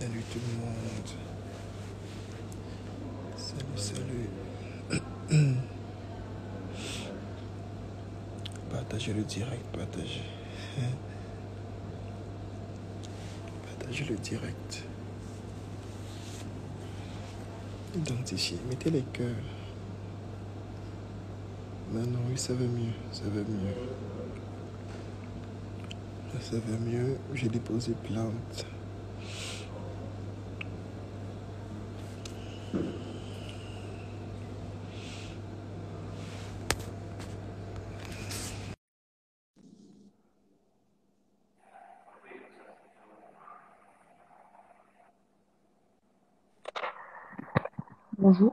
Salut tout le monde. Salut. Partagez le direct, partagez le direct. Donc ici, mettez les cœurs. Maintenant, oui, ça va mieux, ça va mieux. Là, ça va mieux. J'ai déposé plainte. Bonjour.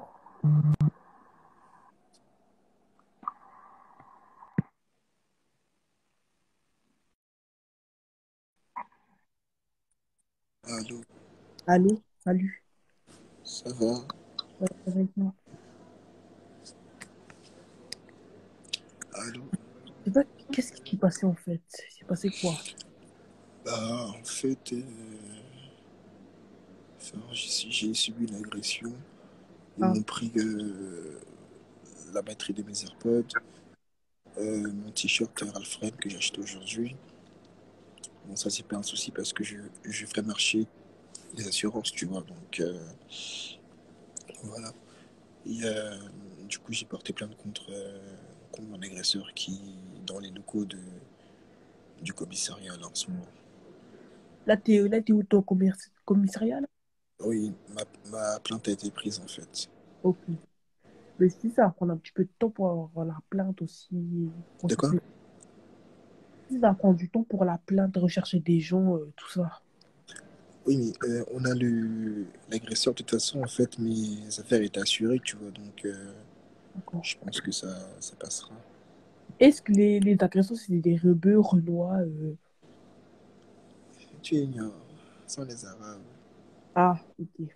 Allô, Allô, salut. ça va? Ça va bien. Allô? Je sais pas, qu'est-ce qui s'est passé en fait? C'est passé quoi? Bah, en fait, j'ai subi une agression. Ils Ah, m'ont pris la batterie de mes AirPods, mon t-shirt Ralph Lauren que j'ai acheté aujourd'hui. Bon, ça, c'est pas un souci parce que je ferai marcher les assurances, tu vois. Donc, voilà. Et, du coup, j'ai porté plainte contre mon agresseur qui est dans les locaux du commissariat là, en ce moment. là, t'es où ton commissariat là? Oui, ma plainte a été prise en fait. Ok. Mais si ça va prendre un petit peu de temps pour avoir la plainte aussi, De quoi? rechercher. Si ça va prendre du temps pour la plainte, rechercher des gens, tout ça. Oui, mais on a l'agresseur. De toute façon, en fait, mes affaires étaient assurées, tu vois. Donc, D'accord. je pense que ça passera. Est-ce que les agresseurs, c'est des rebeux, renois Tu ignores. Sans les Arabes. Ah, ok.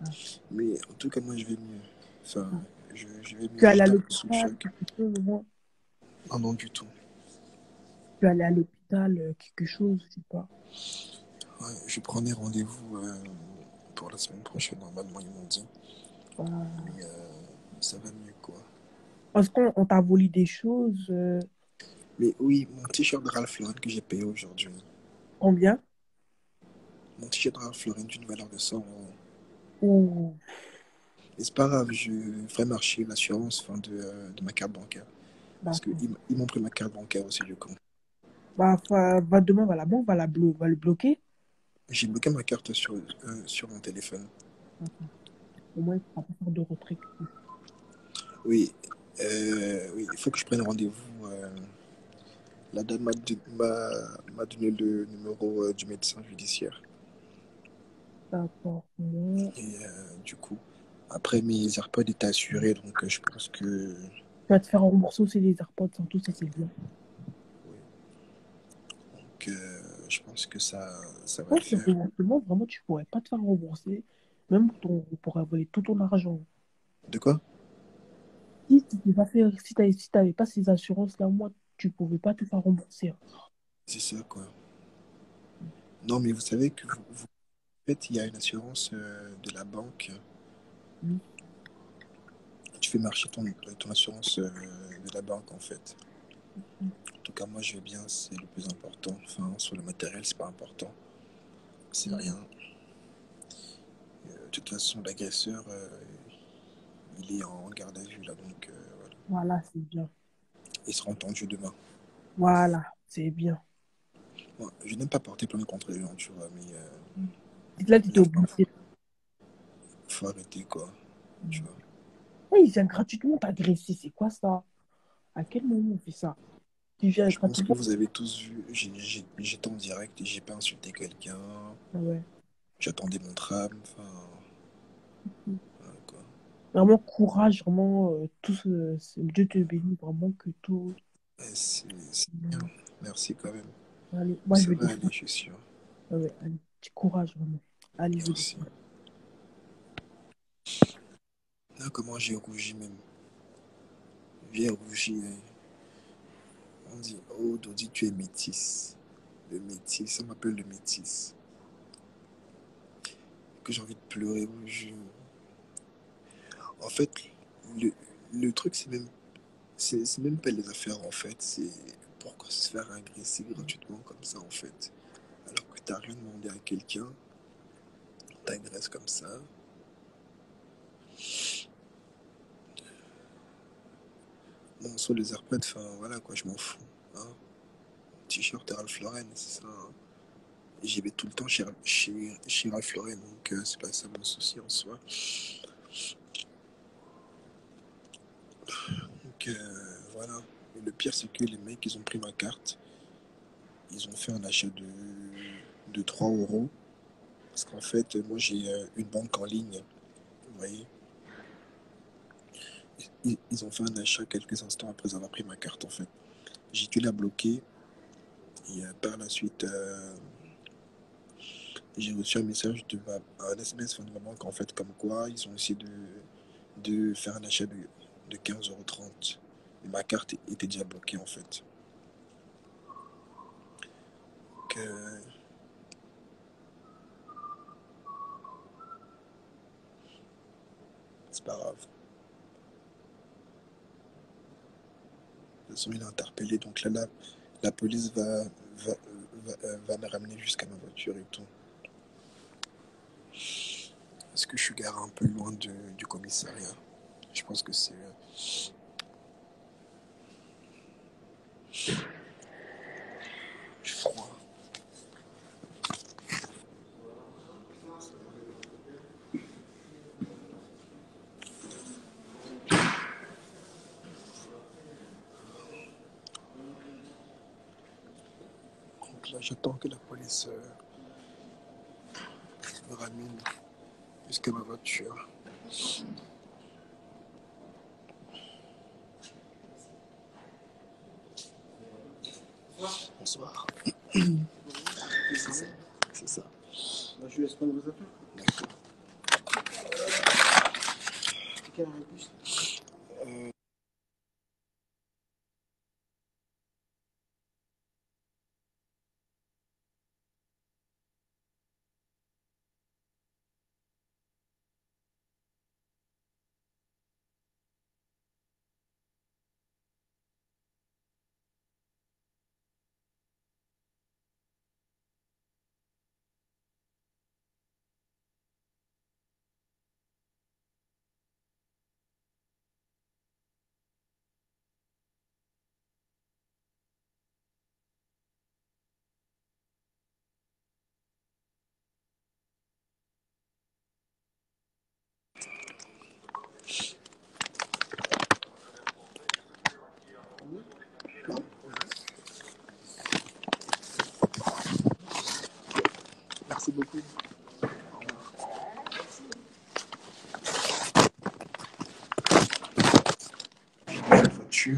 Ah, Mais en tout cas, moi, je vais mieux. Enfin, ah. je vais Tu mieux. es allé à J'étais un peu sous le l'hôpital, choc. quelque chose au moins? Ah non, du tout. Tu es allé à l'hôpital, quelque chose, je sais pas. Ouais, je prenais rendez-vous pour la semaine prochaine, normalement, ils m'ont dit. Ah. Mais ça va mieux, quoi. Parce qu'on t'a volé des choses. Mais oui, mon t-shirt de Ralph Lauren que j'ai payé aujourd'hui. Combien? Mon t-shirt de Ralph Lauren d'une valeur de 100 euros. Ou Et c'est pas grave, je ferai marcher l'assurance de ma carte bancaire. Parce d'accord. qu'ils m'ont pris ma carte bancaire aussi, du coup. Va demain, va la banque, va le bloquer. J'ai bloqué ma carte sur mon téléphone. D'accord. Au moins, il ne pourra pas faire de retrait. Oui, oui, il faut que je prenne rendez-vous. La dame m'a donné le numéro du médecin judiciaire. D'accord. Bon. Et du coup, après mes AirPods étaient assurés, donc je pense que Tu vas te faire rembourser aussi les AirPods, sans tout ça, c'est bien. oui. Donc, je pense que ça va le Moi, le faire. remboursement, vraiment, tu ne pourrais pas te faire rembourser. Même on pourrait voler tout ton argent. De quoi? Si tu n'avais pas fait, si t'avais pas ces assurances-là, moi, tu ne pouvais pas te faire rembourser, hein. C'est ça, quoi. Non, mais vous savez que en fait, il y a une assurance de la banque. Mm. Tu fais marcher ton assurance de la banque, en fait. En tout cas, moi, je vais bien, c'est le plus important. Enfin, sur le matériel, c'est pas important. C'est rien. De toute façon, l'agresseur, il est en garde à vue, là, donc voilà. Voilà, c'est bien. Il sera entendu demain. Voilà, c'est bien. Moi, je n'aime pas porter plainte contre les gens, tu vois, mais Là, tu il étais arrive parfois. obligé. Faut arrêter, quoi. Tu vois. Oui, il vient gratuitement t'agresser. C'est quoi ça? À quel moment on fait ça? Tu viens Je pense que gratuitement? vous avez tous vu, j'étais en direct et j'ai pas insulté quelqu'un. Ah ouais. J'attendais mon tram, enfin, voilà, quoi. Vraiment courage, vraiment, Dieu te bénisse, vraiment que tout. C'est bien. Merci quand même. Allez, moi je Ça vais va aller, descendre. je suis sûr. Ah ouais, allez, petit courage, vraiment. Allez, je vais Merci. descendre. Là, comment j'ai rougi même. J'ai rougi. On dit, oh, Dodi, tu es métisse. Le métis, ça m'appelle le métis. que j'ai envie de pleurer. En fait, le, le truc, c'est même pas les affaires, en fait. C'est pourquoi se faire agresser gratuitement comme ça, en fait. Alors que t'as rien demandé à quelqu'un, on t'agresse comme ça. Bon, sur les AirPods, enfin, voilà, quoi, je m'en fous. Hein. T-shirt Ralph Lauren, c'est ça. Hein. J'y vais tout le temps chez Ralph Lauren, donc c'est pas ça mon souci en soi. Donc voilà. Et le pire, c'est que les mecs, ils ont pris ma carte. Ils ont fait un achat de 3 euros. Parce qu'en fait, moi, j'ai une banque en ligne. Vous voyez, ils ont fait un achat quelques instants après avoir pris ma carte, en fait. J'ai dû la bloquer. Et par la suite, j'ai reçu un message un SMS de ma banque, en fait, comme quoi ils ont essayé de faire un achat de 15,30 €. Et ma carte était déjà bloquée, en fait. Donc, c'est pas grave. De toute façon, il est interpellé. Donc là, la police va me ramener jusqu'à ma voiture et tout. Est-ce que je suis garé un peu loin du commissariat? Je pense que c'est... froid. Donc là, j'attends que la police me ramène jusqu'à ma voiture. Bonsoir. C'est ça. C'est ça. Je laisse prendre vos affaires. D'accord. Quelle heure est Merci beaucoup. La voiture.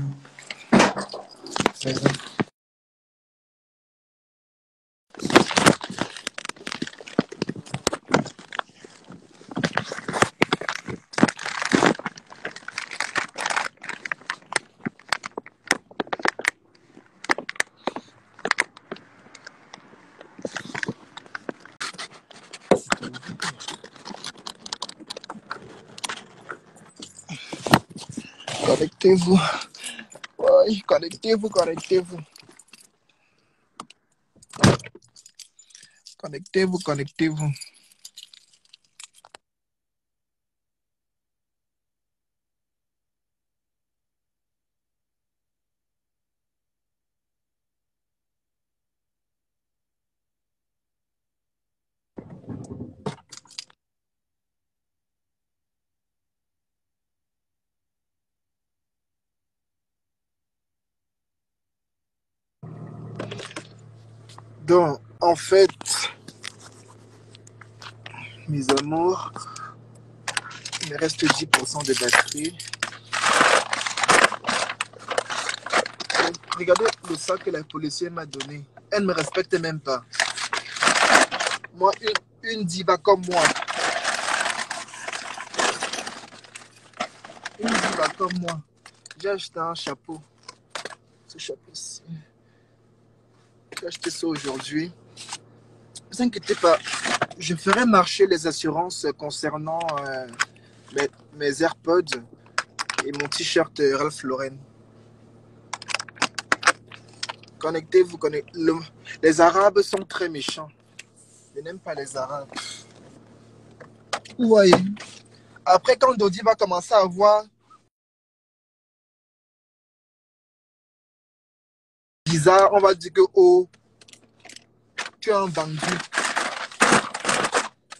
Connectez-vous. Oui, connectez-vous, connectez-vous. Connectez-vous, connectez-vous. Donc, en fait, mes amours, il me reste 10% de batterie. Donc, regardez le sac que la policière m'a donné. Elle ne me respecte même pas. Moi, une diva comme moi. Une diva comme moi. J'ai acheté un chapeau. Ce chapeau-ci. J'ai acheté ça aujourd'hui. Ne vous inquiétez pas. je ferai marcher les assurances concernant mes AirPods et mon t-shirt Ralph Lauren. Connectez-vous, les Arabes sont très méchants. Je n'aime pas les Arabes. Vous voyez. Après, quand Dodi va commencer à voir bizarre, on va dire que oh, tu es un vendu.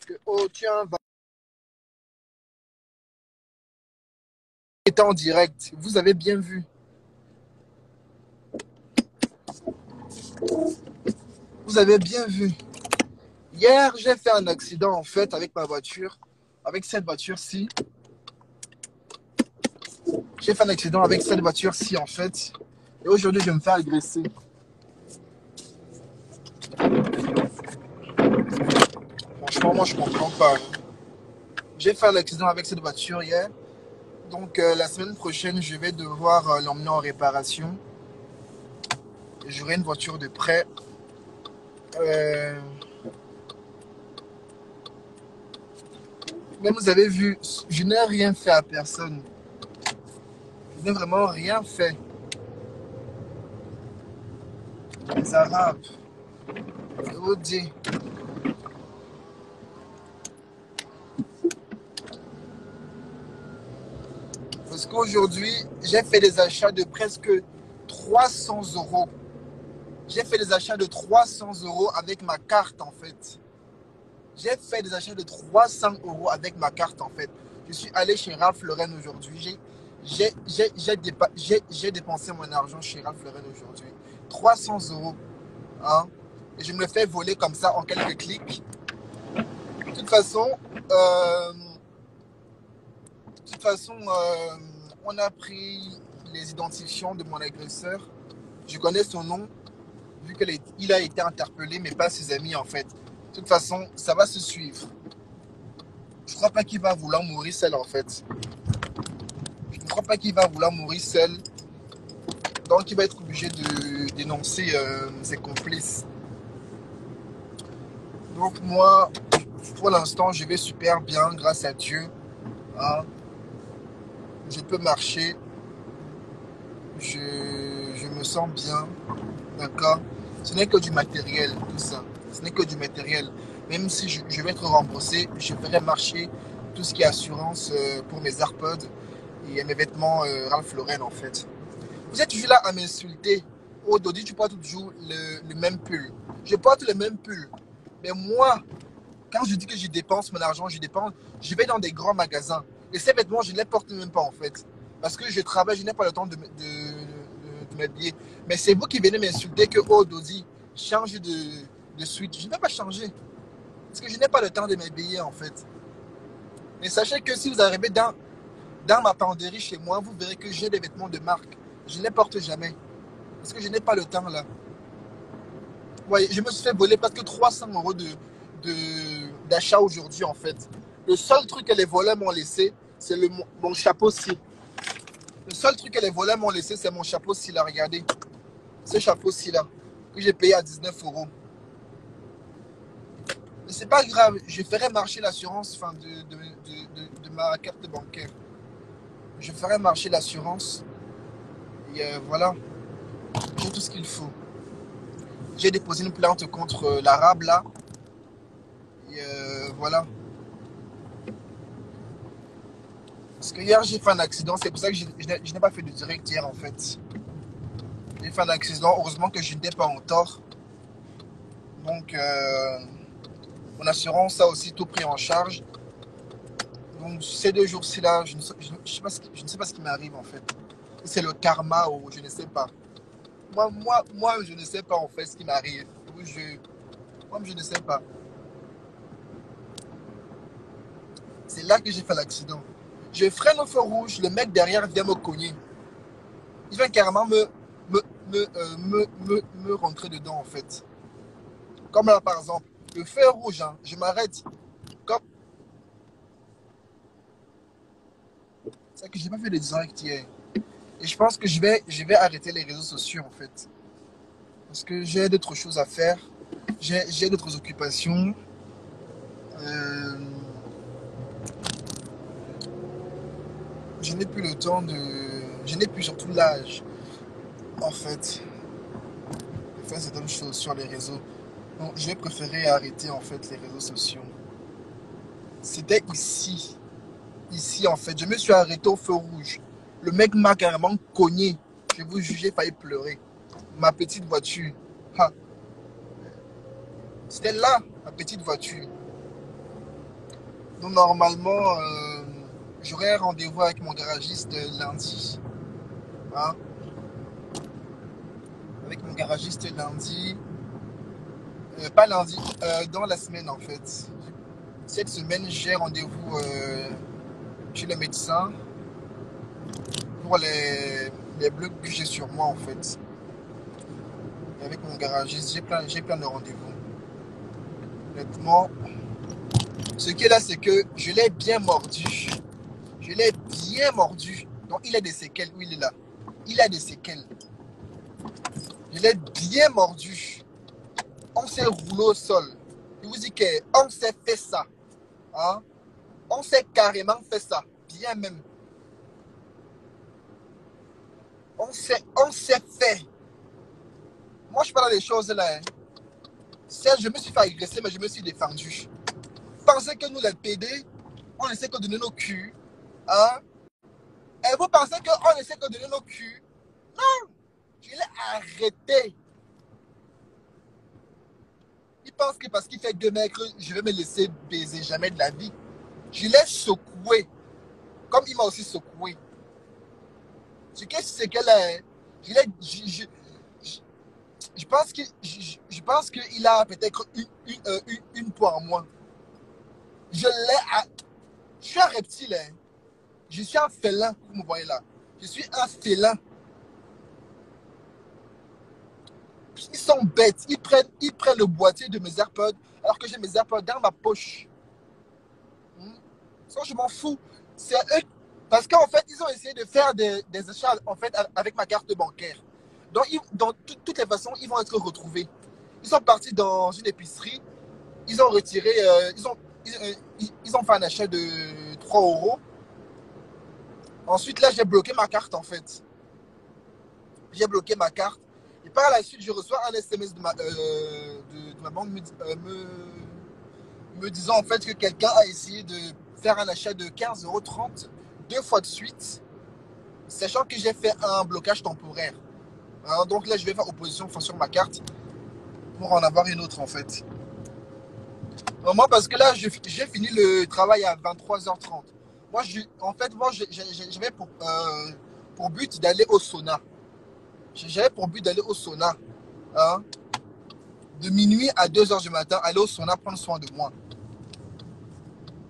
Que oh, tu es un vendu. Était en direct. Vous avez bien vu. Vous avez bien vu. Hier, j'ai fait un accident en fait avec ma voiture. Avec cette voiture-ci. J'ai fait un accident avec cette voiture-ci en fait. Et aujourd'hui, je vais me faire agresser. Franchement, moi, je comprends pas. J'ai fait un accident avec cette voiture hier. Donc, la semaine prochaine, je vais devoir l'emmener en réparation. J'aurai une voiture de prêt. Mais vous avez vu, je n'ai rien fait à personne. Je n'ai vraiment rien fait. Les Arabes. Je vous dis. Parce qu'aujourd'hui, j'ai fait des achats de presque 300 euros. J'ai fait des achats de 300 euros avec ma carte en fait. J'ai fait des achats de 300 euros avec ma carte en fait. Je suis allé chez Ralph Lauren aujourd'hui. J'ai dépensé mon argent chez Ralph Lauren aujourd'hui. 300 euros. Hein? Et je me le fais voler comme ça en quelques clics. De toute façon, on a pris les identifiants de mon agresseur. Je connais son nom, vu qu'il a été interpellé, mais pas ses amis en fait. De toute façon, ça va se suivre. Je ne crois pas qu'il va vouloir mourir seul en fait. Je ne crois pas qu'il va vouloir mourir seul. Donc il va être obligé de dénoncer ses complices. Donc moi, pour l'instant, je vais super bien, grâce à Dieu. Hein. Je peux marcher. Je me sens bien. D'accord? Ce n'est que du matériel, tout ça. Ce n'est que du matériel. Même si je vais être remboursé, je ferai marcher tout ce qui est assurance pour mes AirPods et mes vêtements Ralph Lauren en fait. Vous êtes toujours là à m'insulter. Oh Dodi, tu portes toujours le même pull. Je porte le même pull. Mais moi, quand je dis que je dépense mon argent, je vais dans des grands magasins. Et ces vêtements, je ne les porte même pas en fait. Parce que je travaille, je n'ai pas le temps de m'habiller. Mais c'est vous qui venez m'insulter que, oh Dodi, change de suite. Je ne vais pas changer. Parce que je n'ai pas le temps de m'habiller en fait. Mais sachez que si vous arrivez dans ma penderie chez moi, vous verrez que j'ai des vêtements de marque. Je ne les porte jamais. Parce que je n'ai pas le temps là. Ouais, je me suis fait voler presque 300 euros d'achat aujourd'hui en fait. Le seul truc que les voleurs m'ont laissé, c'est mon chapeau-ci. Le seul truc que les voleurs m'ont laissé, c'est mon chapeau-ci là. Regardez. Ce chapeau-ci là. Que j'ai payé à 19 euros. Mais c'est pas grave. Je ferai marcher l'assurance de ma carte bancaire. Je ferai marcher l'assurance. Et voilà. J'ai tout ce qu'il faut. J'ai déposé une plainte contre l'arabe là. Et voilà. Parce que hier j'ai fait un accident, c'est pour ça que je n'ai pas fait de direct hier en fait. J'ai fait un accident, heureusement que je n'étais pas en tort. Donc mon assurance a aussi tout pris en charge. Donc ces 2 jours-ci là, je ne sais pas ce qui m'arrive en fait. C'est le karma ou je ne sais pas. Moi je ne sais pas en fait ce qui m'arrive. Moi je ne sais pas. C'est là que j'ai fait l'accident. Je freine au feu rouge, le mec derrière vient me cogner. Il vient carrément me rentrer dedans en fait. Comme là par exemple, le feu rouge, hein, je m'arrête. Comme... C'est que j'ai pas fait de direct hier. Et je pense que je vais arrêter les réseaux sociaux en fait. Parce que j'ai d'autres choses à faire. J'ai d'autres occupations. Euh, je n'ai plus le temps de... Je n'ai plus surtout l'âge, en fait, de faire certaines choses sur les réseaux. Donc, je vais préférer arrêter, en fait, les réseaux sociaux. C'était ici. Ici, en fait. Je me suis arrêté au feu rouge. Le mec m'a carrément cogné. Je vous jure, j'ai failli pleurer. Ma petite voiture. Ha. C'était là, ma petite voiture. Donc, normalement, j'aurai rendez-vous avec mon garagiste lundi. Hein, avec mon garagiste lundi. Pas lundi, dans la semaine, en fait. Cette semaine, j'ai rendez-vous chez le médecin pour les bleus que j'ai sur moi, en fait. Avec mon garagiste, j'ai plein de rendez-vous. Honnêtement, ce qui est là, c'est que je l'ai bien mordu. Je l'ai bien mordu. Donc, il a des séquelles. Oui, il est là. Il a des séquelles. Je l'ai bien mordu. On s'est roulé au sol. Je vous dis qu'on s'est fait ça. Hein? On s'est carrément fait ça. Bien même. On s'est fait. Moi, je parle des choses là. Hein. Certes, je me suis fait agresser, mais je me suis défendu. Pensez que nous, les PD, on essaie que de donner nos culs. Hein? Et vous pensez qu'on essaie que de donner nos culs? Non! Je l'ai arrêté. Il pense que parce qu'il fait 2 mètres, je vais me laisser baiser jamais de la vie. Je l'ai secoué. Comme il m'a aussi secoué. Ce que c'est qu'elle est. Je pense qu'il a peut-être une poids en moins. Je l'ai. Je suis un reptile. Hein. Je suis un félin, vous me voyez là. Je suis un félin. Ils sont bêtes. Ils prennent le boîtier de mes AirPods alors que j'ai mes AirPods dans ma poche. Ça, je m'en fous. C'est eux. Parce qu'en fait, ils ont essayé de faire des achats en fait, avec ma carte bancaire. Donc, dans toutes les façons, ils vont être retrouvés. Ils sont partis dans une épicerie. Ils ont retiré. Ils ont fait un achat de 3 euros. Ensuite, là, j'ai bloqué ma carte en fait. J'ai bloqué ma carte. Et par la suite, je reçois un SMS de ma banque me disant en fait que quelqu'un a essayé de faire un achat de 15,30 € 2 fois de suite, sachant que j'ai fait un blocage temporaire. Alors, donc là, je vais faire opposition sur ma carte pour en avoir une autre en fait. Moi, parce que là, j'ai fini le travail à 23h30. Moi, j'avais pour but d'aller au sauna. J'avais pour but d'aller au sauna. Hein, de minuit à 2h du matin, aller au sauna, prendre soin de moi.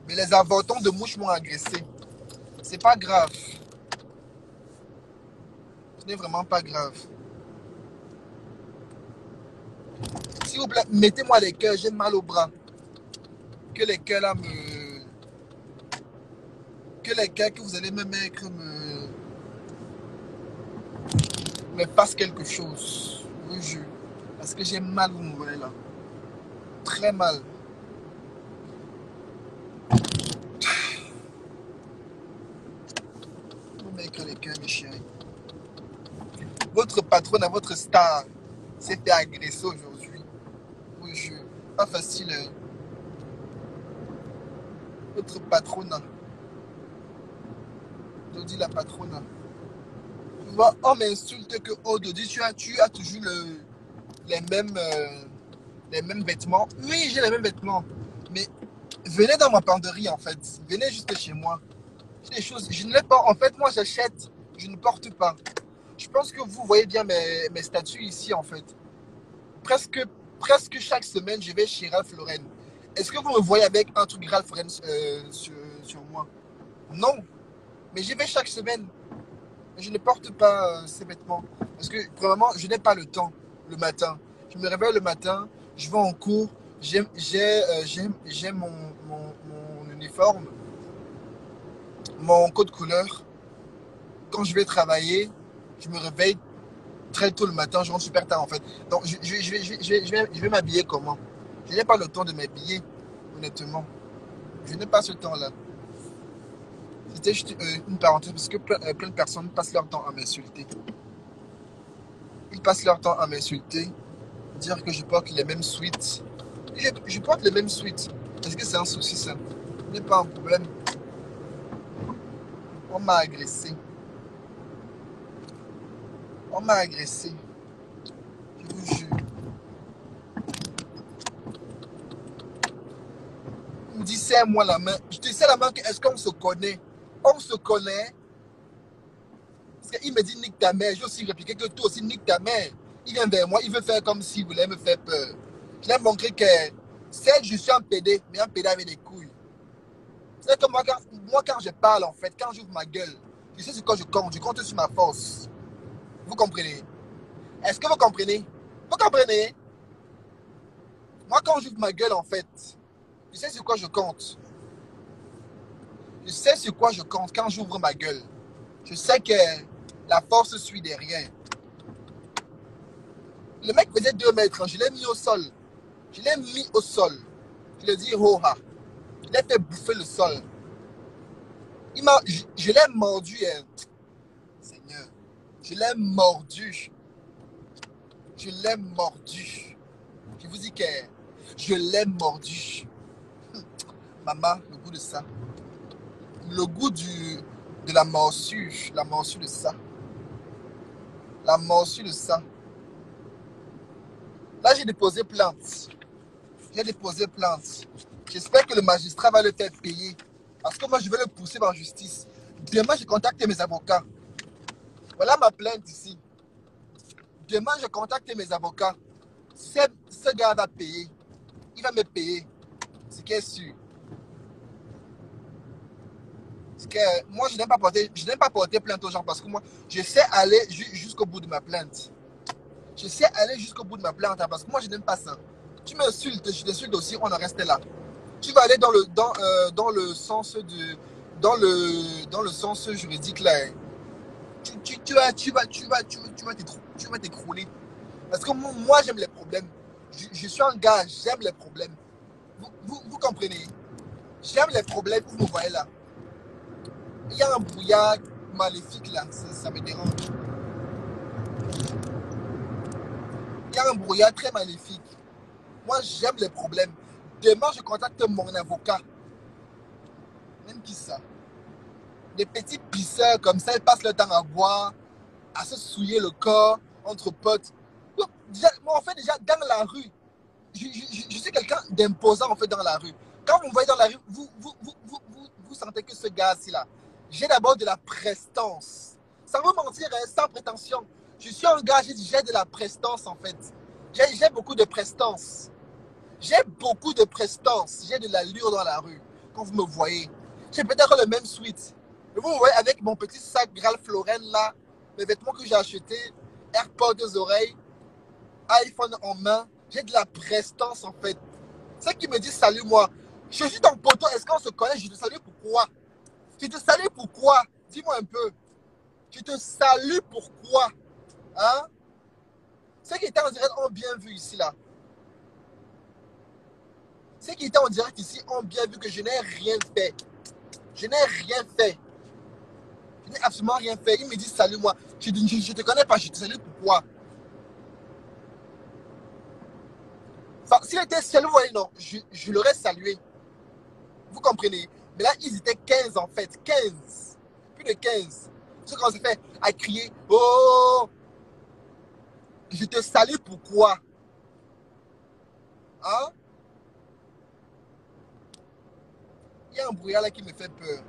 Mais les avortons de mouches m'ont agressé. C'est pas grave. Ce n'est vraiment pas grave. S'il vous plaît, mettez-moi les cœurs, j'ai mal au bras. Que les cœurs là me. Que les cœurs que vous allez me mettre me fassent quelque chose. Je vous jure. Parce que j'ai mal, vous me voyez là. Très mal. Vous mettez les cœurs, mes chéris. Votre patronne, votre star, s'est fait agresser aujourd'hui. Je vous jure. Pas facile. Hein. Votre patronne. Dodi la patronne. Tu vois, on m'insulte que oh Dodi, tu as toujours les mêmes vêtements. Oui, j'ai les mêmes vêtements. Mais venez dans ma penderie en fait. Venez juste chez moi. J'ai des choses. Je ne l'ai pas. En fait, moi j'achète. Je ne porte pas. Je pense que vous voyez bien mes statuts ici en fait. Presque, presque chaque semaine, je vais chez Ralph Lauren. Est-ce que vous me voyez avec un truc Ralph Lauren sur moi? Non. Mais j'y vais chaque semaine. Je ne porte pas ces vêtements. Parce que, premièrement, je n'ai pas le temps le matin. Je me réveille le matin, je vais en cours, j'ai mon uniforme, mon code couleur. Quand je vais travailler, je me réveille très tôt le matin, je rentre super tard en fait. Donc, je vais m'habiller comment? Je n'ai pas le temps de m'habiller. honnêtement. Je n'ai pas ce temps-là. C'était juste une parenthèse parce que plein de personnes passent leur temps à m'insulter. Ils passent leur temps à m'insulter, dire que je porte les mêmes suites. Je porte les mêmes suites. Est-ce que c'est un souci ça? Ce n'est pas un problème. On m'a agressé. On m'a agressé. Je vous jure. Il me dit, serre-moi la main. Je te serre la main, est-ce qu'on se connaît? On se connaît. Parce qu'il me dit, nique ta mère. J'ai aussi répliqué que toi aussi, nique ta mère. Il vient vers moi, il veut faire comme s'il voulait me faire peur. Je lui ai montré que, certes, je suis un PD, mais un PD avec des couilles. C'est que moi, quand je parle, en fait, quand j'ouvre ma gueule, je sais sur quoi je compte sur ma force. Vous comprenez? Est-ce que vous comprenez? Vous comprenez? Moi, quand j'ouvre ma gueule, en fait, je sais sur quoi je compte. Je sais sur quoi je compte quand j'ouvre ma gueule. Je sais que la force suit derrière. Le mec faisait 2 mètres, je l'ai mis au sol. Je l'ai mis au sol. Je lui ai dit, oh ha. Je l'ai fait bouffer le sol. Je l'ai mordu, hein. Seigneur. Je l'ai mordu. Je l'ai mordu. Je vous dis que je l'ai mordu. Maman, le goût de ça. Le goût de la morsure. La morsure de ça. La morsure de ça. Là, j'ai déposé plainte. J'ai déposé plainte. J'espère que le magistrat va le faire payer. Parce que moi, je vais le pousser en justice. Demain, je contacte mes avocats. Voilà ma plainte ici. Demain, je contacte mes avocats. Ce gars va payer. Il va me payer. C'est qui est sûr. C'est que moi, je n'aime pas porter plainte aux gens parce que moi, je sais aller jusqu'au bout de ma plainte. Je sais aller jusqu'au bout de ma plainte parce que moi, je n'aime pas ça. Tu m'insultes, je t'insulte aussi, on en reste là. Tu vas aller dans le sens dans le sens juridique là. Tu vas t'écrouler. Parce que moi, j'aime les problèmes. Je suis un gars, j'aime les problèmes. Vous comprenez? J'aime les problèmes, vous me voyez là. Il y a un brouillard maléfique là, ça me dérange. Il y a un brouillard très maléfique. Moi, j'aime les problèmes. Demain, je contacte mon avocat. Même qui ça? Des petits pisseurs comme ça, ils passent le temps à boire, à se souiller le corps entre potes. Moi, en fait, déjà, dans la rue, je suis quelqu'un d'imposant, en fait, dans la rue. Quand vous me voyez dans la rue, vous sentez que ce gars-ci, là, j'ai d'abord de la prestance. Sans vous mentir, hein, sans prétention. Je suis un gars, j'ai de la prestance, en fait. J'ai beaucoup de prestance. J'ai beaucoup de prestance. J'ai de l'allure dans la rue. Quand vous me voyez, j'ai peut-être le même sweat. Mais vous me voyez avec mon petit sac Ralph Lauren là, mes vêtements que j'ai achetés, AirPods aux oreilles, iPhone en main. J'ai de la prestance en fait. Ceux qui me disent salut moi, je suis ton poteau, est-ce qu'on se connaît? Je te salue pourquoi? Je te salue pourquoi? Dis-moi un peu. Je te salue pourquoi? Hein? Ceux qui étaient en direct ont bien vu ici là. Ceux qui étaient en direct ici ont bien vu que je n'ai rien fait. Je n'ai rien fait. Je n'ai absolument rien fait. Ils me disent salut moi. Je te connais pas, je te salue pourquoi? Enfin, s'il était seul, vous voyez, non, je l'aurais salué. Vous comprenez? Mais là, ils étaient 15 en fait. 15. Plus de 15. Ce qu'on s'est fait à crier, oh, je te salue pourquoi? Hein? Il y a un brouillard là qui me fait peur.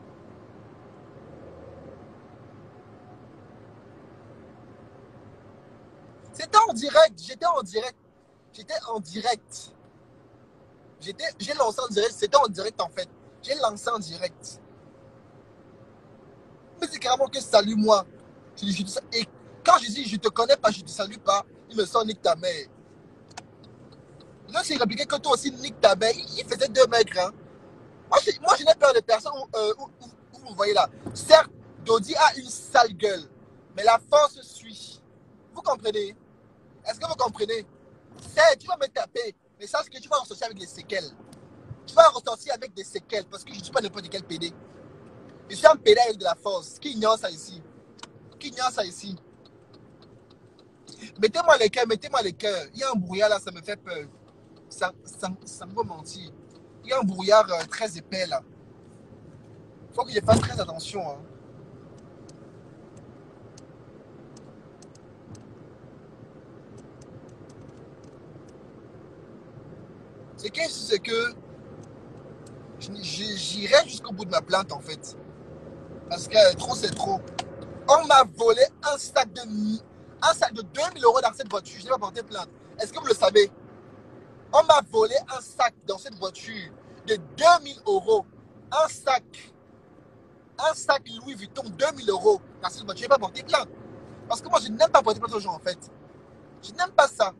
C'était en direct. J'étais en direct. J'étais en direct. J'ai lancé en direct. C'était en direct en fait. J'ai lancé en direct. Mais c'est carrément que salut moi. Et quand je dis je te connais pas, je te salue pas, il me sent nique ta mère. Là, j'ai répliqué que toi aussi nique ta mère. Il faisait 2 mètres. Hein. Moi, je n'ai peur de personne où vous voyez là. Certes, Dodi a une sale gueule, mais la force suit. Vous comprenez? Est-ce que vous comprenez? Certes, tu vas me taper, mais sache que tu vas en sortir avec les séquelles. tu vas ressortir avec des séquelles parce que je ne suis pas n'importe quel PD. Je suis un PD avec de la force. Qui ignore ça ici? Qui ignore ça ici? Mettez-moi les cœurs, mettez-moi les cœurs. Il y a un brouillard là, ça me fait peur. Ça me fait mentir. Il y a un brouillard très épais là. Il faut que je fasse très attention. Hein. C'est que j'irai jusqu'au bout de ma plainte en fait. Parce que trop c'est trop. On m'a volé un sac de 2000 euros dans cette voiture. Je n'ai pas porté plainte. Est-ce que vous le savez? On m'a volé un sac dans cette voiture de 2000 euros. Un sac Louis Vuitton, 2000 euros dans cette voiture. Je n'ai pas porté plainte. Parce que moi, je n'aime pas porter plainte aux gens en fait. Je n'aime pas ça.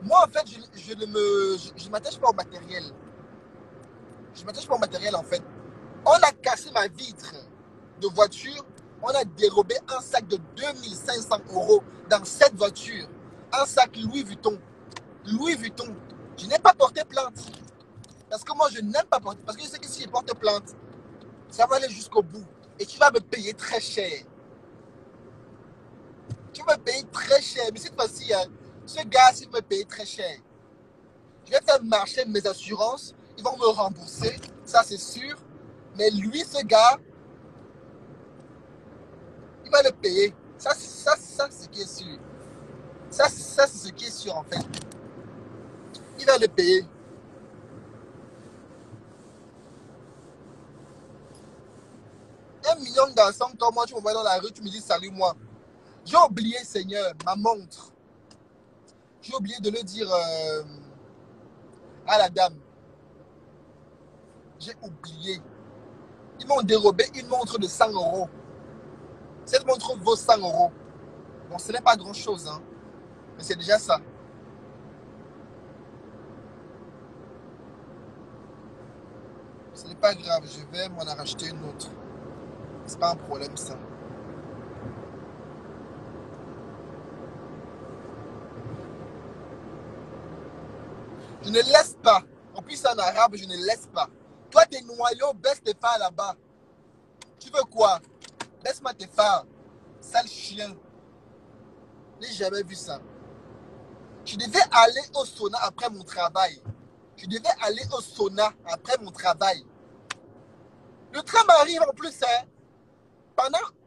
Moi, en fait, je ne m'attache pas au matériel. Je ne m'attache pas au matériel, en fait. On a cassé ma vitre de voiture. On a dérobé un sac de 2500 euros dans cette voiture. Un sac Louis Vuitton. Louis Vuitton. Je n'ai pas porté plainte. Parce que moi, je n'aime pas porter. Parce que je sais que si je porte plainte, ça va aller jusqu'au bout. Et tu vas me payer très cher. Tu vas me payer très cher. Mais cette fois-ci, hein, ce gars, s'il me paye très cher, je vais faire marcher mes assurances. Ils vont me rembourser. Ça, c'est sûr. Mais lui, ce gars, il va le payer. Ça c'est ce qui est sûr. Ça c'est ce qui est sûr, en fait. Il va le payer. Un million de garçons comme moi, tu me vois dans la rue, tu me dis salut moi. J'ai oublié, Seigneur, ma montre. J'ai oublié de le dire à la dame. J'ai oublié. Ils m'ont dérobé une montre de 100 euros. Cette montre vaut 100 euros. Bon, ce n'est pas grand-chose, hein, mais c'est déjà ça. Ce n'est pas grave, je vais m'en racheter une autre. C'est pas un problème, ça. Je ne laisse pas. En plus, en arabe, je ne laisse pas. Toi, t'es noyau, baisse tes phares là-bas. Tu veux quoi? Baisse-moi tes phares. Sale chien. Je n'ai jamais vu ça. Je devais aller au sauna après mon travail. Je devais aller au sauna après mon travail. Le tram arrive en plus. Hein.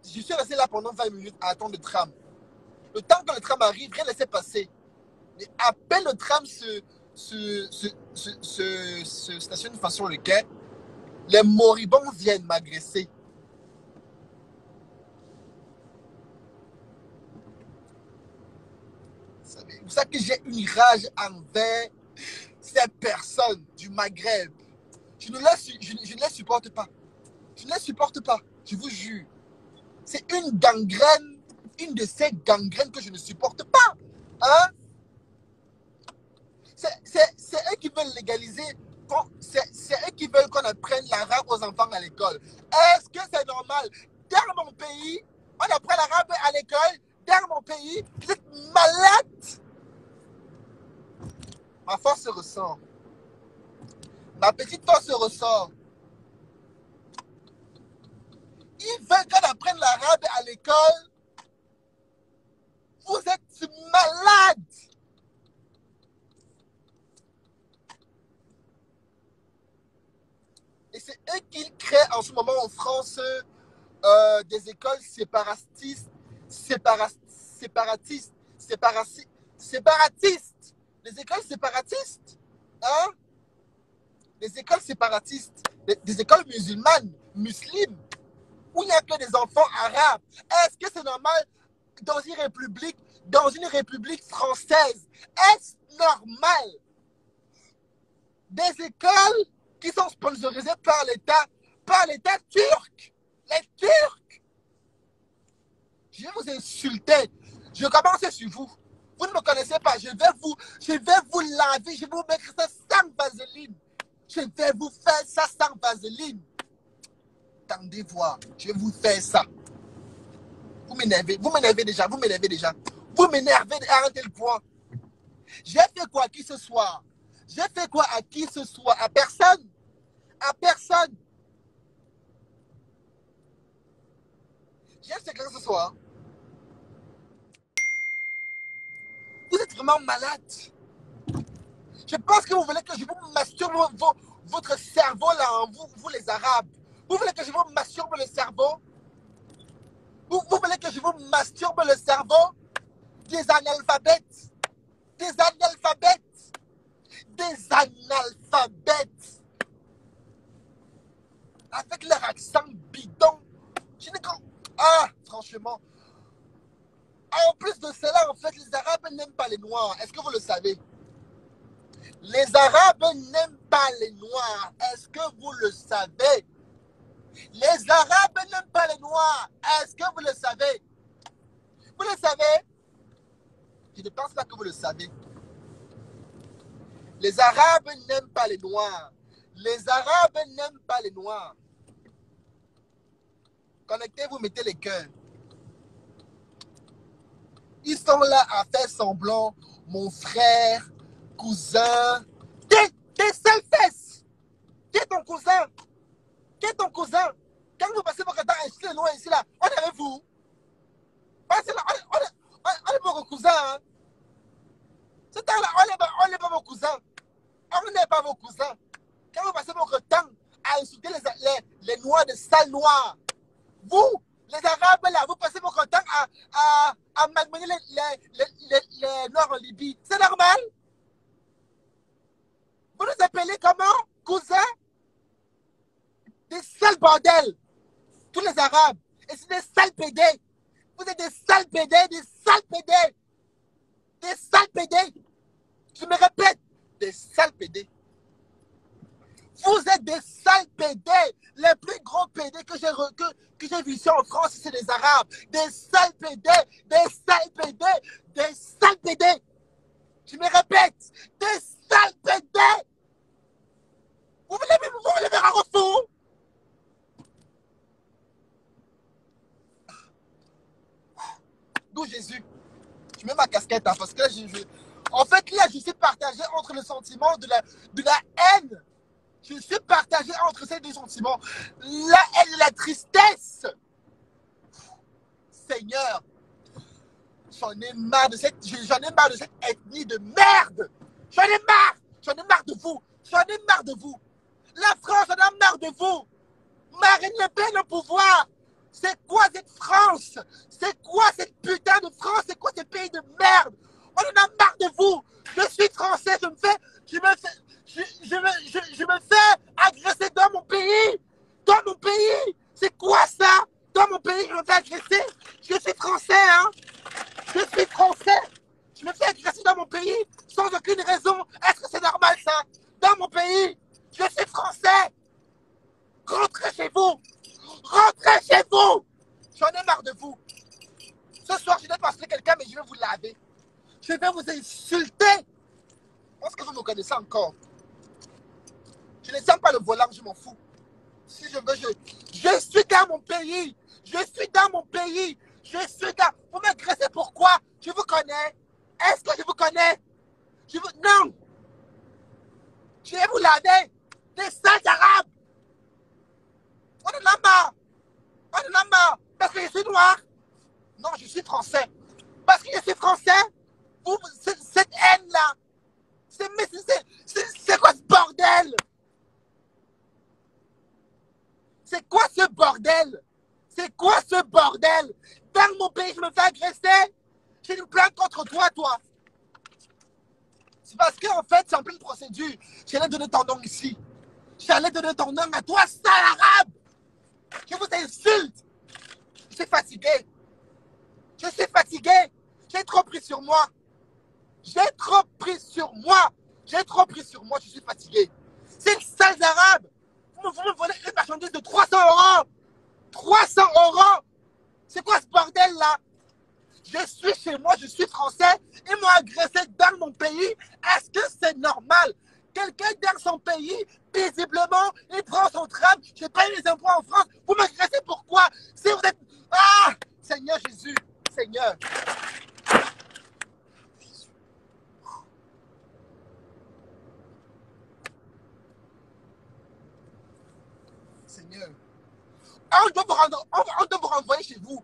Je suis resté là pendant 20 minutes à attendre le tram. Le temps que le tram arrive, rien ne s'est passé. Mais à peine le tram se stationne de façon le quai, les moribonds viennent m'agresser. C'est pour ça que j'ai une rage envers ces personnes du Maghreb. Je ne les supporte pas. Je ne les supporte pas, je vous jure. C'est une gangrène, une de ces gangrènes que je ne supporte pas. Hein? C'est eux qui veulent légaliser, c'est eux qui veulent qu'on apprenne l'arabe aux enfants à l'école. Est-ce que c'est normal? Dans mon pays, on apprend l'arabe à l'école. Dans mon pays, vous êtes malade. Ma force se ressort. Ma petite force se ressort. Ils veulent qu'on apprenne l'arabe à l'école. Vous êtes malade. Et c'est eux qui créent en ce moment en France des écoles séparatistes. Les écoles séparatistes. Hein? Les écoles séparatistes. Des écoles musulmanes, musulmanes, où il n'y a que des enfants arabes. Est-ce que c'est normal dans une république française? Est-ce normal? Des écoles qui sont sponsorisées par l'État turc. Les Turcs. Je vais vous insulter. Je commence sur vous. Vous ne me connaissez pas. Je vais vous laver. Je vais vous mettre ça sans vaseline. Je vais vous faire ça sans vaseline. Attendez voir. Je vais vous faire ça. Vous m'énervez. Vous m'énervez déjà. Vous m'énervez à un tel point. J'ai fait quoi qui ce soir? J'ai fait quoi à qui ce soit? À personne. À personne. J'ai fait que ce soit. Vous êtes vraiment malade. Je pense que vous voulez que je vous masturbe votre cerveau là, hein, vous les Arabes. Vous voulez que je vous masturbe le cerveau? Vous voulez que je vous masturbe le cerveau? Des analphabètes. Des analphabètes. Des analphabètes. Avec leur accent bidon. Je n'ai qu'en... Ah, franchement. En plus de cela, en fait, les Arabes n'aiment pas les Noirs. Est-ce que vous le savez? Les Arabes n'aiment pas les Noirs. Est-ce que vous le savez? Les Arabes n'aiment pas les Noirs. Est-ce que vous le savez? Vous le savez? Je ne pense pas que vous le savez. Les Arabes n'aiment pas les Noirs. Les Arabes n'aiment pas les Noirs. Connectez-vous, mettez les cœurs. Ils sont là à faire semblant. Mon frère, cousin. T'es sale fesse. Qui est ton cousin? Qui est ton cousin? Quand vous passez votre temps ici, loin ici, là, on est avec vous. Passez là, on est vos cousins. Hein? Ce temps-là, on n'est pas vos cousins. On n'est pas vos cousins. Quand vous passez votre temps à insulter les noirs de sales noirs, vous, les Arabes, là, vous passez votre temps à malmener les noirs en Libye. C'est normal? Vous nous appelez comment? Cousins? Des sales bordels. Tous les Arabes. Et c'est des sales pédés. Vous êtes des sales pédés, des sales pédés. Des sales pédés. Je me répète, des sales pédés. Vous êtes des sales pédés. Les plus gros pédés que j'ai vus ici en France, c'est des Arabes. Des sales pédés, des sales pédés, des sales pédés. Je me répète, des sales pédés. Vous voulez me rendre fou? D'où Jésus? Je mets ma casquette, hein, parce que en fait, là, je suis partagé entre le sentiment de la haine. Je suis partagé entre ces deux sentiments. La haine et la tristesse. Seigneur, j'en ai marre de cette ethnie de merde. J'en ai marre. J'en ai marre de vous. J'en ai marre de vous. La France en a marre de vous. Marine Le Pen au pouvoir. C'est quoi cette France? C'est quoi cette putain de France? C'est quoi ce pays de merde? On en a marre de vous. Je suis français, je me fais agresser dans mon pays. Dans mon pays. C'est quoi ça? Dans mon pays, je me fais agresser. Je suis français, hein? Je suis français. Je me fais agresser dans mon pays sans aucune raison. Est-ce que c'est normal ça? Dans mon pays, je suis français. Rentrez chez vous. Rentrez chez vous. J'en ai marre de vous. Ce soir, je vais passer quelqu'un, mais je vais vous laver. Je vais vous insulter. Est-ce que vous me connaissez encore? Je ne sens pas le volant, je m'en fous. Si je veux, je suis dans mon pays. Je suis dans mon pays. Je suis dans... Vous m'agressez pourquoi? Je vous connais. Est-ce que je vous connais? Non. Je vais vous laver. Des sales Arabes. On en a marre. On en a marre. Parce que je suis noir. Non, je suis français. Parce que je suis français. Cette haine-là. C'est quoi ce bordel? C'est quoi ce bordel? C'est quoi ce bordel? Dans mon pays, je me fais agresser. J'ai une plainte contre toi. C'est parce qu'en fait, c'est en pleine procédure. J'allais donner ton nom ici. J'allais donner ton nom à toi, sale arabe. Je vous insulte. Je suis fatigué. Je suis fatigué. J'ai trop pris sur moi. J'ai trop pris sur moi. Je suis fatigué. C'est une sale arabe. Vous me volez une marchandise de 300 €. 300 €. C'est quoi ce bordel là? Je suis chez moi, je suis français. Ils m'ont agressé dans mon pays. Est-ce que c'est normal? Quelqu'un dans son pays, paisiblement, il prend son tram. Je paye les impôts en France. Vous m'agressez pourquoi? Si vous êtes... Ah! Seigneur Jésus. Seigneur. Seigneur. On doit vous renvoyer chez vous.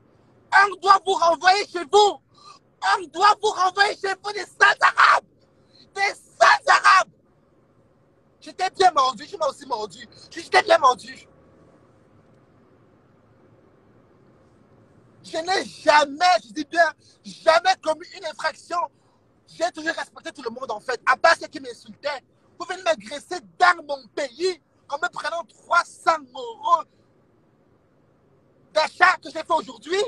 On doit vous renvoyer chez vous. On doit vous renvoyer chez vous des sales arabes. Des sales arabes. J'étais bien mordu, je m'ai aussi mordu. J'étais bien mordu. Je n'ai jamais, je dis bien, jamais commis une infraction. J'ai toujours respecté tout le monde en fait. À part ceux qui m'insultaient. Vous venez m'agresser dans mon pays en me prenant 300 € d'achat que j'ai fait aujourd'hui.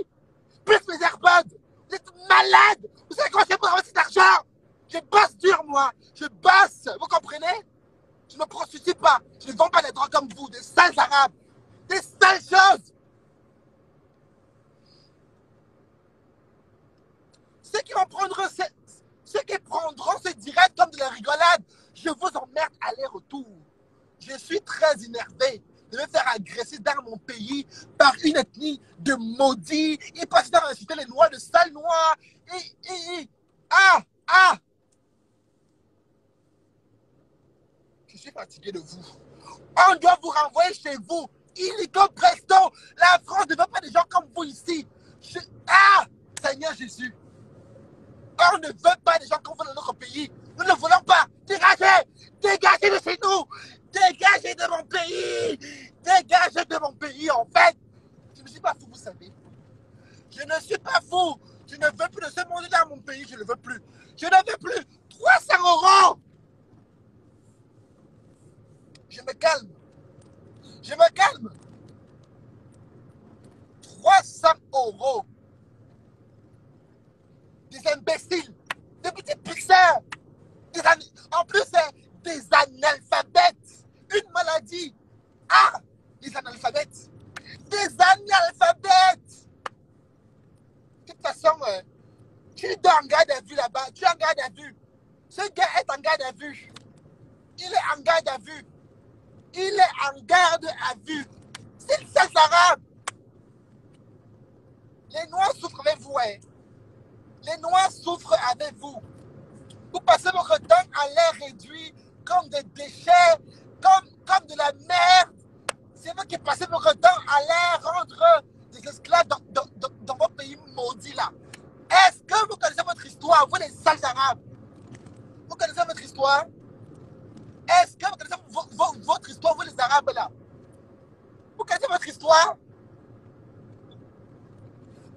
Plus mes AirPods. Vous êtes malade. Vous savez comment je fais pour avoir cet argent? Je bosse dur moi. Je bosse. Vous comprenez? Je ne me prostitue pas. Je ne vends pas des drogues comme vous. Des sales arabes. Des sales choses. Ceux qui prendront ce direct comme de la rigolade, je vous emmerde aller-retour. Je suis très énervé de me faire agresser dans mon pays par une ethnie de maudits. Ils passent dans inciter les noirs de sales noirs. Ah! Je suis fatigué de vous. On doit vous renvoyer chez vous. Illico presto. La France ne veut pas des gens comme vous ici. Seigneur Jésus. On ne veut pas des gens comme vous dans notre pays. Nous ne voulons pas. Dégagez! Dégagez de chez nous! Dégagez de mon pays! Dégagez de mon pays, en fait! Je ne suis pas fou, vous savez. Je ne suis pas fou. Je ne veux plus de ce monde dans mon pays. Je ne veux plus. Je ne veux plus. 300 €! Je me calme. Je me calme. 300 €. Des imbéciles. Des petits pixels. En plus, c'est des analphabètes. Une maladie. Les analphabètes. Des analphabètes. De toute façon, tu es en garde à vue là-bas. Tu es en garde à vue. Ce gars est en garde à vue. Il est en garde à vue. Il est en garde à vue. C'est le seul arabe. Les Noirs souffrent avec vous. Les Noirs souffrent avec vous. Vous passez votre temps à l'air réduit comme des déchets, comme de la merde. C'est vous qui passez votre temps à l'air rendre des esclaves dans votre pays maudit là. Est-ce que vous connaissez votre histoire, vous les sales arabes? Vous connaissez votre histoire? Est-ce que vous connaissez votre histoire, vous les arabes là? Vous connaissez votre histoire?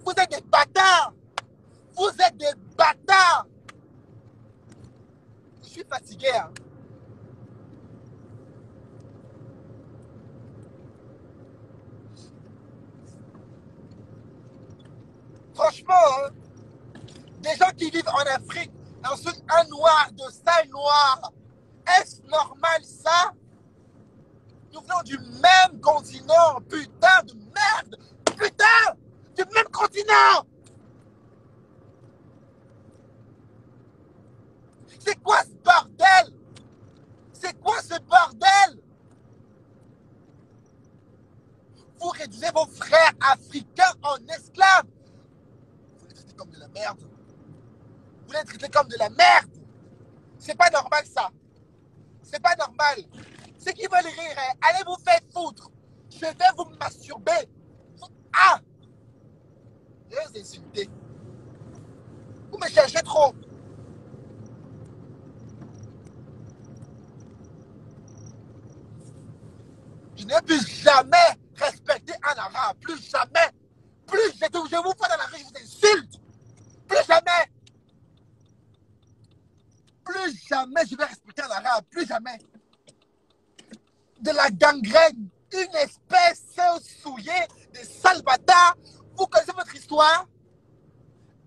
Vous êtes des bâtards! Vous êtes des bâtards! Je suis fatigué. Franchement, des gens qui vivent en Afrique, ensuite un noir, de sale noir, est-ce normal ça? Nous venons du même continent, putain de merde! Putain! Du même continent! C'est quoi ce bordel? C'est quoi ce bordel? Vous réduisez vos frères africains en esclaves. Vous les traitez comme de la merde. Vous les traitez comme de la merde. C'est pas normal ça. C'est pas normal. Ceux qui veulent rire, allez vous faire foutre. Je vais vous masturber. Je vais vous insulter. Vous me cherchez trop. Je ne vais plus jamais respecter un arabe. Plus jamais. Plus je vous vois dans la rue, je vous insulte. Plus jamais. Plus jamais je vais respecter un arabe. Plus jamais. De la gangrène. Une espèce souillée de sales bâtards. Vous connaissez votre histoire?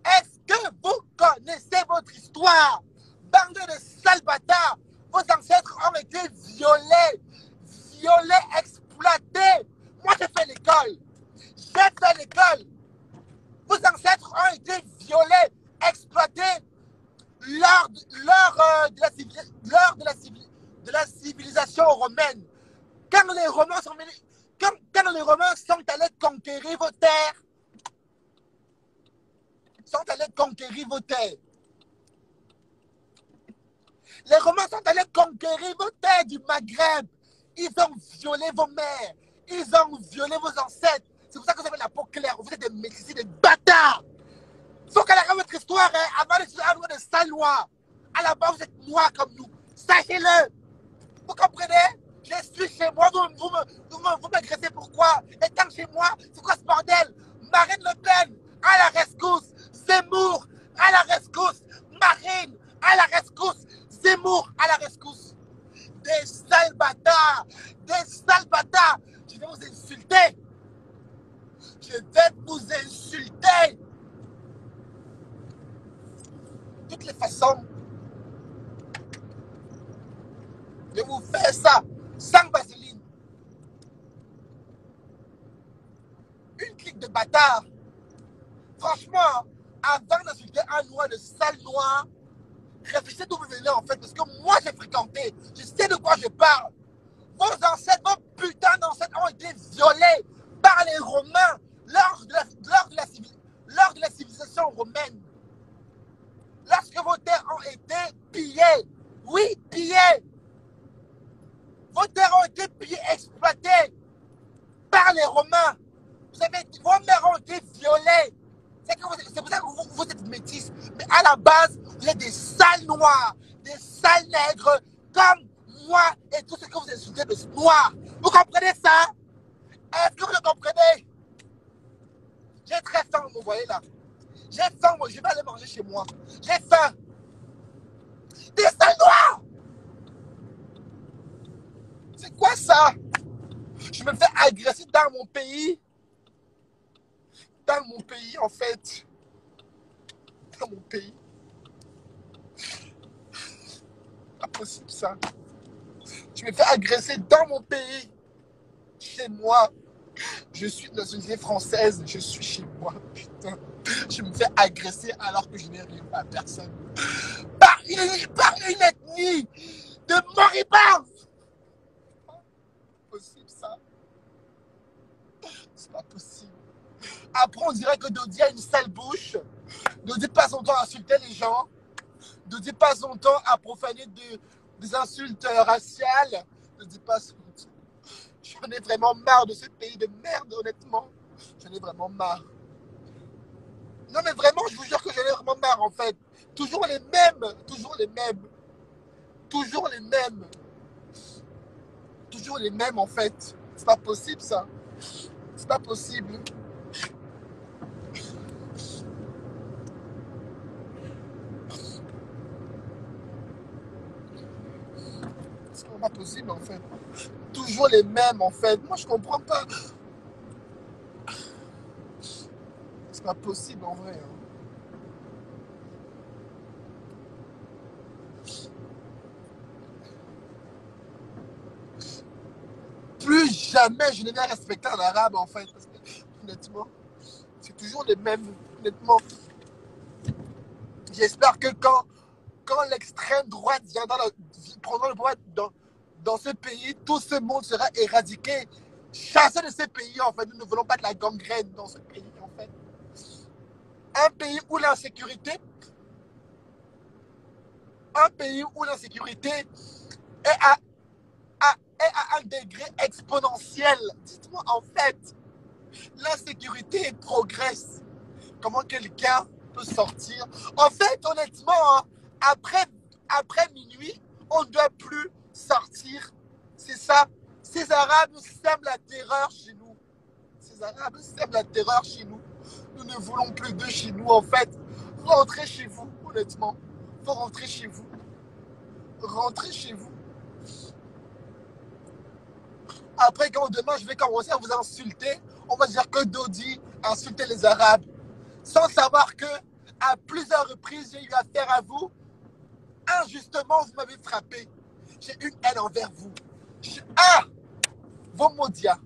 Est-ce que vous connaissez votre histoire? Bande de sales bâtards. Vos ancêtres ont été violés, exploités. Moi, j'ai fait l'école. Vos ancêtres ont été violés, exploités lors de la civilisation romaine. Quand les Romains sont allés conquérir vos terres, les Romains sont allés conquérir vos terres du Maghreb. Ils ont violé vos mères. Ils ont violé vos ancêtres. C'est pour ça que vous avez la peau claire. Vous êtes des métissés, des bâtards. Il faut qu'elle arrête votre histoire, hein, avant de se faire de sale noir. À la base, vous êtes noirs comme nous. Sachez-le. Vous comprenez? Je suis chez moi. Vous m'agressez pourquoi? Étant chez moi, c'est quoi ce bordel? Marine Le Pen, à la rescousse. Zemmour, à la rescousse. Marine, à la rescousse. Zemmour, à la rescousse. Des sales bâtards. Des sales bâtards. Je vais vous insulter. Je vais vous insulter. De toutes les façons, je vous fais ça sans vaseline. Une clique de bâtards. Franchement, avant d'insulter un noir de sale noir, réfléchissez d'où vous venez en fait, parce que moi j'ai fréquenté, je sais de quoi je parle. Vos ancêtres, vos putains d'ancêtres ont été violés par les Romains lors de la civilisation romaine. Lorsque vos terres ont été pillées, oui, pillées. Vos terres ont été pillées, exploitées par les Romains. Vous savez, vos mères ont été violées. C'est pour ça que vous êtes métis. Mais à la base, vous êtes des sales noirs, des sales nègres, comme moi et tout ce que vous insultez de noirs. Vous comprenez ça? Est-ce que vous le comprenez? J'ai très faim, vous voyez là. J'ai faim, moi, je vais aller manger chez moi. J'ai faim. Des sales noirs! C'est quoi ça? Je me fais agresser dans mon pays. Dans mon pays, en fait. Dans mon pays. Pas possible ça. Je me fais agresser dans mon pays. Chez moi. Je suis dans une ville française. Je suis chez moi. Putain. Je me fais agresser alors que je n'ai rien à personne. Par une ethnie de moribonds. C'est pas possible ça. C'est pas possible. Après, on dirait que Dodi a une sale bouche. Dodi passe son temps à insulter les gens. Dodi passe son temps à profaner des insultes raciales. Dodi passe son temps. J'en ai vraiment marre de ce pays de merde, honnêtement. J'en ai vraiment marre. Non, mais vraiment, je vous jure que j'en ai vraiment marre, en fait. Toujours les mêmes. Toujours les mêmes. Toujours les mêmes. Toujours les mêmes, en fait. C'est pas possible, ça. C'est pas possible. C'est pas possible, en fait. Toujours les mêmes, en fait. Moi, je comprends pas. C'est pas possible, en vrai. Hein. Plus jamais je n'ai respecté un arabe, en fait. Parce que, honnêtement, c'est toujours les mêmes. Honnêtement. J'espère que quand l'extrême droite prendra le pouvoir dans ce pays, tout ce monde sera éradiqué, chassé de ce pays, en fait. Nous ne voulons pas de la gangrène dans ce pays, en fait. Un pays où l'insécurité est à un degré exponentiel. Dites-moi, en fait, l'insécurité progresse. Comment quelqu'un peut sortir? En fait, honnêtement, hein, après minuit, on ne doit plus sortir. C'est ça. Ces Arabes sèment la terreur chez nous. Ces Arabes sèment la terreur chez nous. Nous ne voulons plus de chez nous, en fait. Rentrez chez vous, honnêtement. Faut rentrer chez vous. Rentrez chez vous. Après, quand demain, je vais commencer à vous insulter, on va dire que Dodi insultait les Arabes. Sans savoir que, à plusieurs reprises, j'ai eu affaire à vous. Injustement, vous m'avez frappé. J'ai une haine envers vous. Ah! Vos maudias.